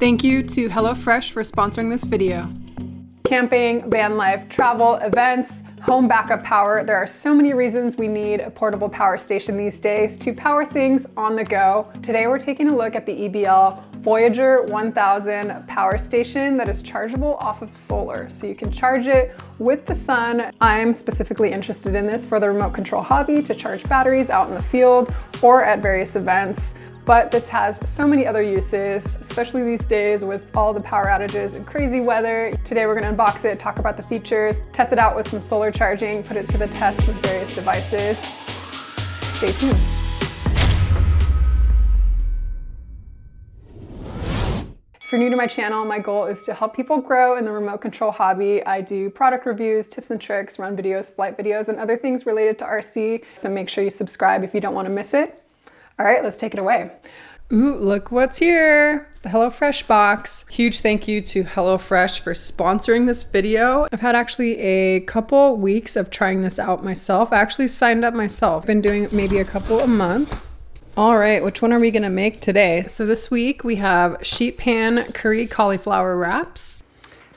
Thank you to HelloFresh for sponsoring this video. Camping, van life, travel, events, home backup power. There are so many reasons we need a portable power station these days to power things on the go. Today we're taking a look at the EBL Voyager 1000 power station that is chargeable off of solar. So you can charge it with the sun. I'm specifically interested in this for the remote control hobby to charge batteries out in the field or at various events. But this has so many other uses, especially these days with all the power outages and crazy weather. Today we're gonna unbox it, talk about the features, test it out with some solar charging, put it to the test with various devices. Stay tuned. If you're new to my channel, my goal is to help people grow in the remote control hobby. I do product reviews, tips and tricks, run videos, flight videos, and other things related to RC. So make sure you subscribe if you don't wanna miss it. All right, let's take it away. Ooh, look what's here. The HelloFresh box. Huge thank you to HelloFresh for sponsoring this video. I've had actually a couple weeks of trying this out myself. I actually signed up myself. Been doing maybe a couple a month. All right, which one are we gonna make today? So this week we have sheet pan curry cauliflower wraps.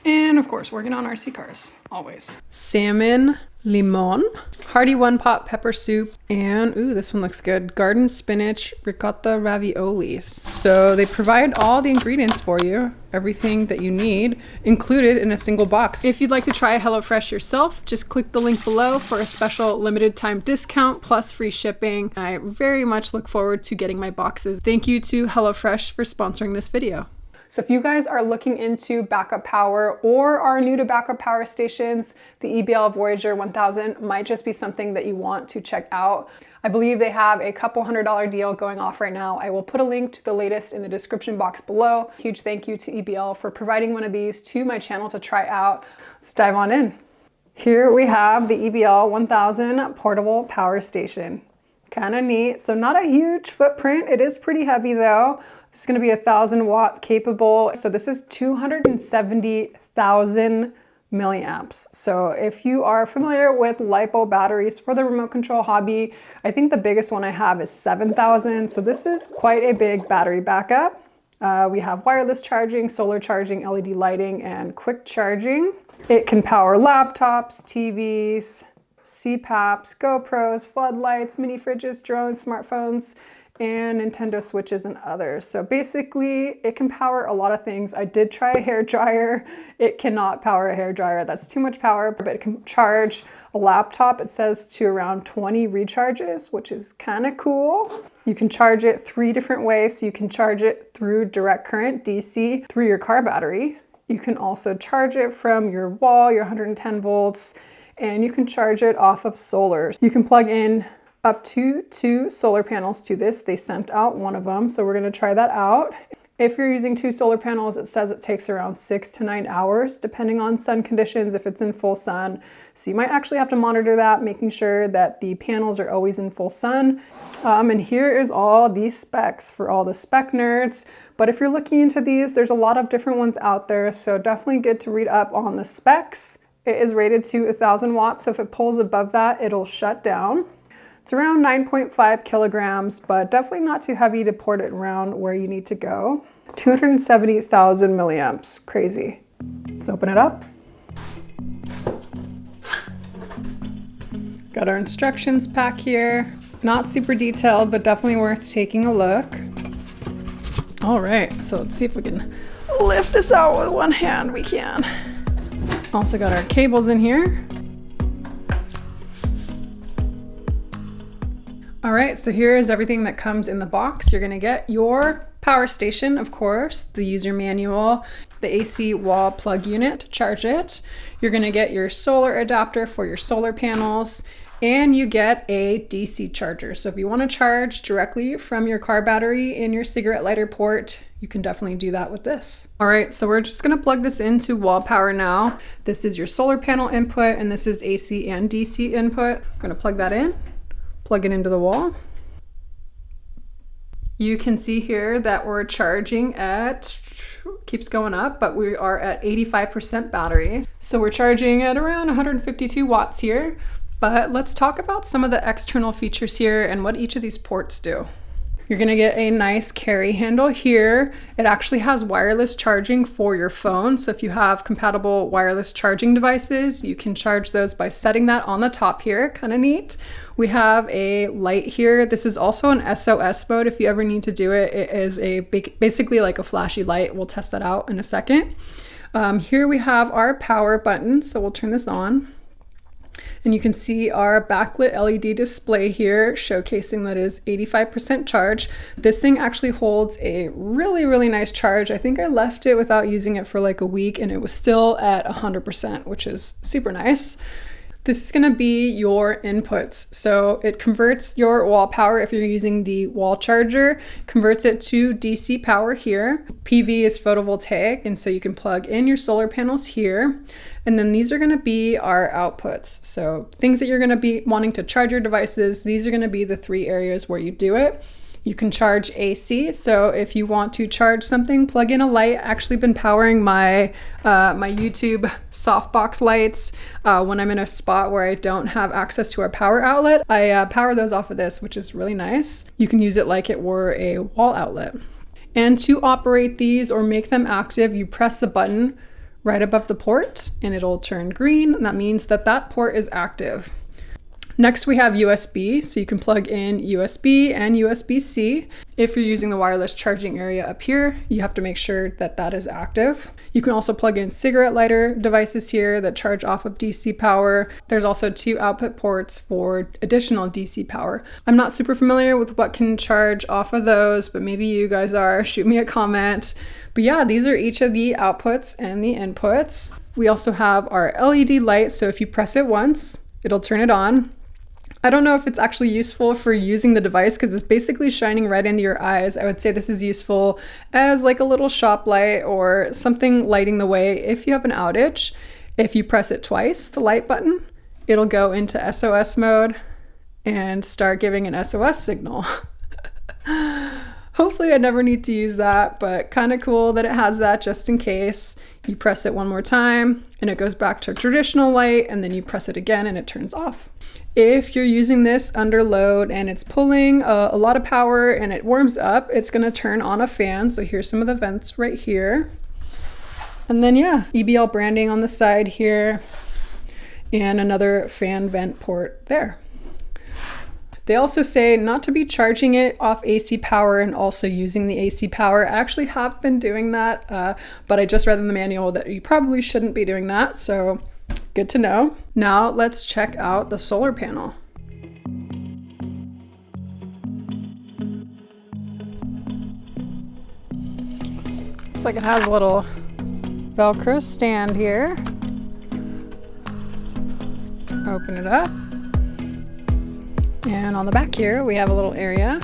And of course, working on RC cars, always. Salmon limon, hearty one pot pepper soup, and ooh, this one looks good. Garden spinach ricotta raviolis. So they provide all the ingredients for you, everything that you need, included in a single box. If you'd like to try HelloFresh yourself, just click the link below for a special limited time discount plus free shipping. I very much look forward to getting my boxes. Thank you to HelloFresh for sponsoring this video. So if you guys are looking into backup power or are new to backup power stations, the EBL Voyager 1000 might just be something that you want to check out. I believe they have a couple $100 deal going off right now. I will put a link to the latest in the description box below. Huge thank you to EBL for providing one of these to my channel to try out. Let's dive on in. Here we have the EBL 1000 portable power station. Kind of neat. So not a huge footprint. It is pretty heavy though. It's going to be 1,000 watt capable. So this is 270,000 milliamps. So if you are familiar with LiPo batteries for the remote control hobby, I think the biggest one I have is 7,000. So this is quite a big battery backup. We have wireless charging, solar charging, LED lighting, and quick charging. It can power laptops, TVs, CPAPs, GoPros, floodlights, mini fridges, drones, smartphones, and Nintendo Switches and others. So basically it can power a lot of things. I did try a hair dryer. It cannot power a hair dryer. That's too much power, but it can charge a laptop. It says to around 20 recharges, which is kind of cool. You can charge it 3 different ways. So you can charge it through direct current, DC, through your car battery. You can also charge it from your wall, your 110 volts, and you can charge it off of solar. You can plug in up to 2 solar panels to this. They sent out one of them, so we're gonna try that out. If you're using 2 solar panels, it says it takes around 6 to 9 hours, depending on sun conditions, if it's in full sun. So you might actually have to monitor that, making sure that the panels are always in full sun. And here is all these specs for all the spec nerds. But if you're looking into these, there's a lot of different ones out there, so definitely good to read up on the specs. It is rated to 1,000 watts, so if it pulls above that, it'll shut down. It's around 9.5 kilograms, but definitely not too heavy to port it around where you need to go. 270,000 milliamps, crazy. Let's open it up. Got our instructions pack here. Not super detailed, but definitely worth taking a look. All right, so let's see if we can lift this out with one hand. We can. Also got our cables in here. All right, so here is everything that comes in the box. You're gonna get your power station, of course, the user manual, the AC wall plug unit to charge it. You're gonna get your solar adapter for your solar panels, and you get a DC charger. So if you wanna charge directly from your car battery in your cigarette lighter port, you can definitely do that with this. All right, so we're just gonna plug this into wall power now. This is your solar panel input, and this is AC and DC input. We're gonna plug that in. Plug it into the wall. You can see here that we're charging at, keeps going up, but we are at 85% battery. So we're charging at around 152 watts here, but let's talk about some of the external features here and what each of these ports do. You're gonna get a nice carry handle here. It actually has wireless charging for your phone. So if you have compatible wireless charging devices, you can charge those by setting that on the top here, kind of neat. We have a light here. This is also an SOS mode if you ever need to do it. It is basically like a flashy light. We'll test that out in a second. Here we have our power button. So we'll turn this on. And you can see our backlit LED display here showcasing that it is 85% charge. This thing actually holds a really, really nice charge. I think I left it without using it for like a week and it was still at 100%, which is super nice. This is going to be your inputs. So it converts your wall power, if you're using the wall charger, converts it to DC power here. PV is photovoltaic, and so you can plug in your solar panels here. And then these are going to be our outputs. So things that you're going to be wanting to charge your devices, these are going to be the 3 areas where you do it. You can charge AC, so if you want to charge something, plug in a light. I've actually been powering my my YouTube softbox lights when I'm in a spot where I don't have access to a power outlet. I power those off of this, which is really nice. You can use it like it were a wall outlet. And to operate these or make them active, you press the button right above the port and it'll turn green, and that means that that port is active. Next we have USB, so you can plug in USB and USB-C. If you're using the wireless charging area up here, you have to make sure that that is active. You can also plug in cigarette lighter devices here that charge off of DC power. There's also 2 output ports for additional DC power. I'm not super familiar with what can charge off of those, but maybe you guys are. Shoot me a comment. But yeah, these are each of the outputs and the inputs. We also have our LED light, so if you press it once, it'll turn it on. I don't know if it's actually useful for using the device because it's basically shining right into your eyes. I would say this is useful as like a little shop light or something lighting the way if you have an outage. If you press it twice, the light button, it'll go into SOS mode and start giving an SOS signal. Hopefully I never need to use that, but kind of cool that it has that just in case. You press it one more time and it goes back to traditional light, and then you press it again and it turns off. If you're using this under load and it's pulling a lot of power and it warms up, it's going to turn on a fan. So here's some of the vents right here. And then yeah, EBL branding on the side here and another fan vent port there. They also say not to be charging it off AC power and also using the AC power. I actually have been doing that, but I just read in the manual that you probably shouldn't be doing that. So good to know. Now let's check out the solar panel. Looks like it has a little Velcro stand here. Open it up. And on the back here, we have a little area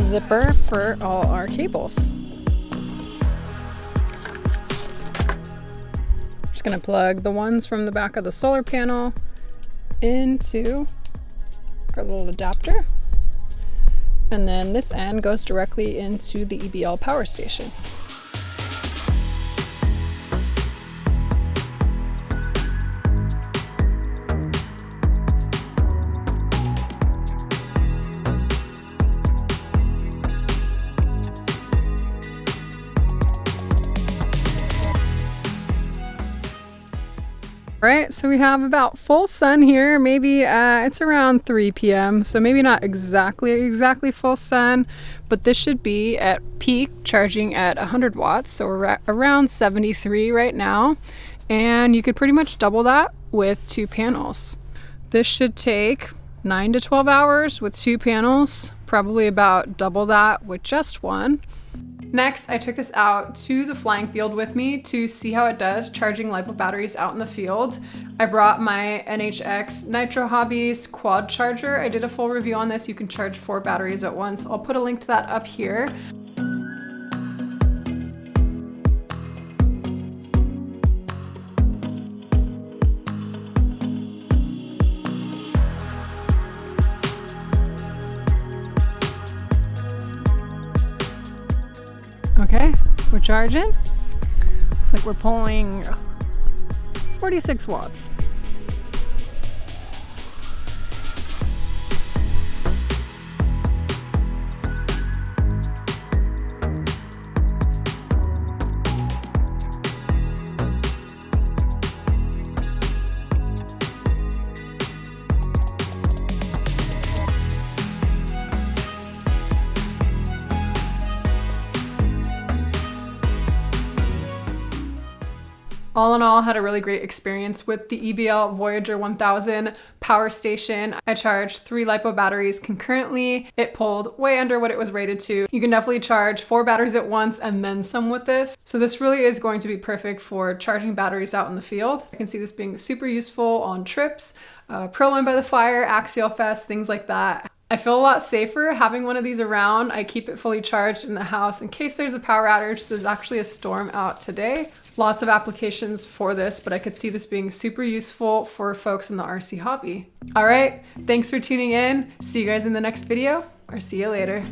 zipper for all our cables. Just gonna plug the ones from the back of the solar panel into our little adapter. And then this end goes directly into the EBL power station. All right, so we have about full sun here. Maybe it's around 3 p.m. So maybe not exactly full sun, but this should be at peak charging at 100 watts. So we're at around 73 right now. And you could pretty much double that with 2 panels. This should take 9 to 12 hours with 2 panels, probably about double that with just 1. Next, I took this out to the flying field with me to see how it does charging LiPo batteries out in the field. I brought my NHX Nitro Hobbies quad charger. I did a full review on this. You can charge 4 batteries at once. I'll put a link to that up here. Okay, we're charging. Looks like we're pulling 46 watts. All in all, had a really great experience with the EBL Voyager 1000 power station. I charged 3 LiPo batteries concurrently. It pulled way under what it was rated to. You can definitely charge 4 batteries at once and then some with this. So this really is going to be perfect for charging batteries out in the field. I can see this being super useful on trips, Pro Line by the Fire, Axial Fest, things like that. I feel a lot safer having one of these around. I keep it fully charged in the house in case there's a power outage. There's actually a storm out today. Lots of applications for this, but I could see this being super useful for folks in the RC hobby. All right, thanks for tuning in. See you guys in the next video, or see you later.